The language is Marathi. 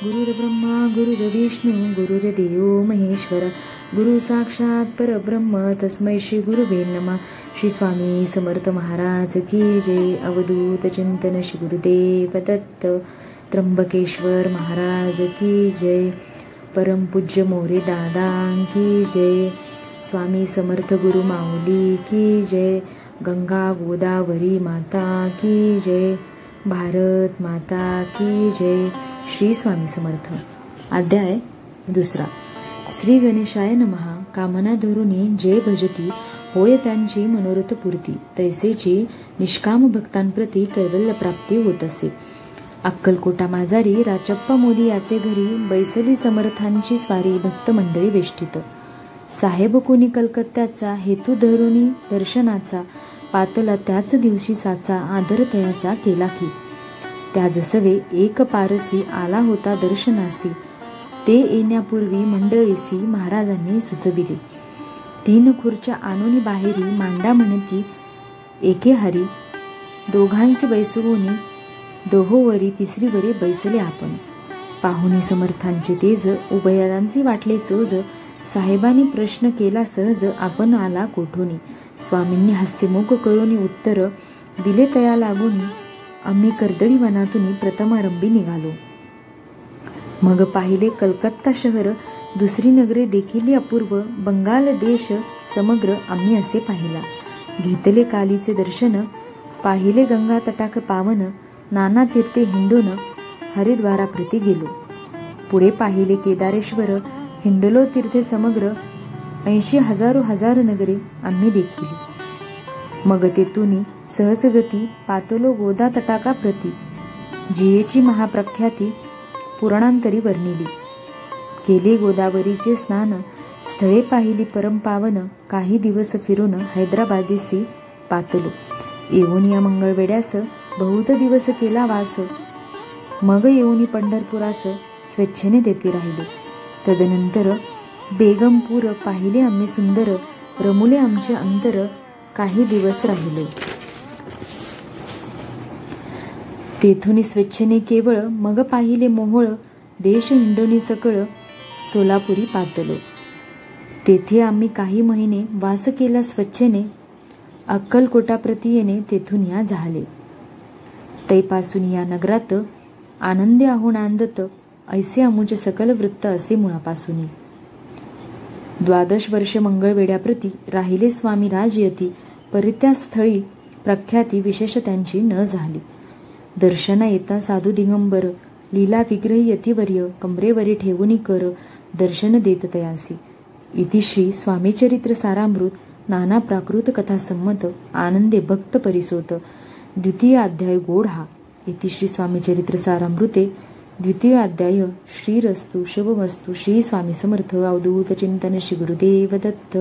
गुरुर्ब्रह्मा गुरुर्विष्णू गुरुर्देव महेश्वर गुरु साक्षात परब्रह्म तस्मै श्री गुरुवे नमः। श्री स्वामी समर्थ महाराज की जय। अवधूत चिंतन श्री गुरुदेव दत्त। त्र्यंबकेश्वर महाराज की जय। परम पूज्य मोरे दादा की जय। स्वामी समर्थ गुरु माऊली की जय। गंगा गोदावरी माता की जय। भारत माता की जय। श्री स्वामी समर्थ। अध्याय 2। श्री गणेशाय नमः। कामना धरुनी जे भजती होय त्यांची मनोरथ पूर्ती, तैसेची निष्काम भक्तांप्रती कैवल्य प्राप्ती होत असे। अक्कलकोटा माझारी राचप्पा मोदी याचे घरी बैसली समर्थांची स्वारी भक्त मंडळी वेष्टित। साहेब कोणी कलकत्त्याचा हेतू धरुनी दर्शनाचा, पातला त्याच दिवशी साचा आदर तयाचा केला की। त्या जसवे एक पारसी आला होता दर्शनासी, ते येण्यापूर्वी मंडळीसी महाराजांनी सुचविले। 3 खुर्च्या आणूनी बाहेरी मांडा म्हणती एके हारी, दोघांचे बैसवोनी दोहोवरी तिसरीवरी बैसले आपण। पाहुणी समर्थांचे तेज उभयांची वाटले चोज, साहेबांनी प्रश्न केला सहज आपण आला कोठोनी। स्वामींनी हास्यमुख करूनी उत्तर दिले तया लागूनी, आम्ही कर्दळी वनातून प्रथमारंभी निघालो। मग पाहिले कलकत्ता शहर, दुसरी नगरे देखील अपूर्व, बंगाल देश समग्र आम्ही असे पाहिला। घेतले कालीचे दर्शन, पाहिले गंगा तटाक पावन, नाना तीर्थे हिंडून हरिद्वाराप्रती गेलो। पुढे पाहिले केदारेश्वर, हिंडलो तीर्थे समग्र, 80,000 हजार नगरे आम्ही देखिली। मग तेथून सहजगती पातलो गोदा तटाका प्रती, जियेची महाप्रख्याती पुराणांतरी वर्णिली। केले गोदावरीचे स्नान, स्थळे पाहिली परमपावन, काही दिवस फिरून हैदराबादेसी पातलो। येऊन या मंगळवेड्यास बहुत दिवस केला वास, मग येऊन पंढरपुरास स्वेच्छेने देते राहिले। तदनंतर बेगमपूर पाहिले आम्ही सुंदर, रमुले आमचे अंतर, काही दिवस राहिले। तेथून स्वेच्छेने केवळ मग पाहिले मोहोळ, देश हिंडोनी सकळ सोलापुरी पातलो। तेथे आम्ही काही महिने वास केला स्वच्छेने, अक्कलकोटाप्रती येणे तेथून या झाले। तैपासून या नगरात आनंदे आहो नांदत, ऐसे आमुचे सकल वृत्त असे मुळापासून। 12 वर्ष मंगळवेड्याप्रती राहिले स्वामी राजयती, परित्या स्थळी प्रख्याती विशेष त्यांची न झाली। दर्शना येता साधू दिगंबर, लीला विग्रही यतिवर्य, कमरेवरी ठेवूनी कर, दर्शन देत तयासी। इति श्री स्वामीचरित्र सारामृत, नाना प्राकृत कथा संमत, आनंदे भक्त परिसोत, 2य अध्याय गोढा। इति श्री स्वामीचरित्र सारामृते 2य अध्याय। श्रीरस्तु शुभमस्तु। श्री स्वामी समर्थ। अवधूत चिंतन श्री गुरुदेव दत्त।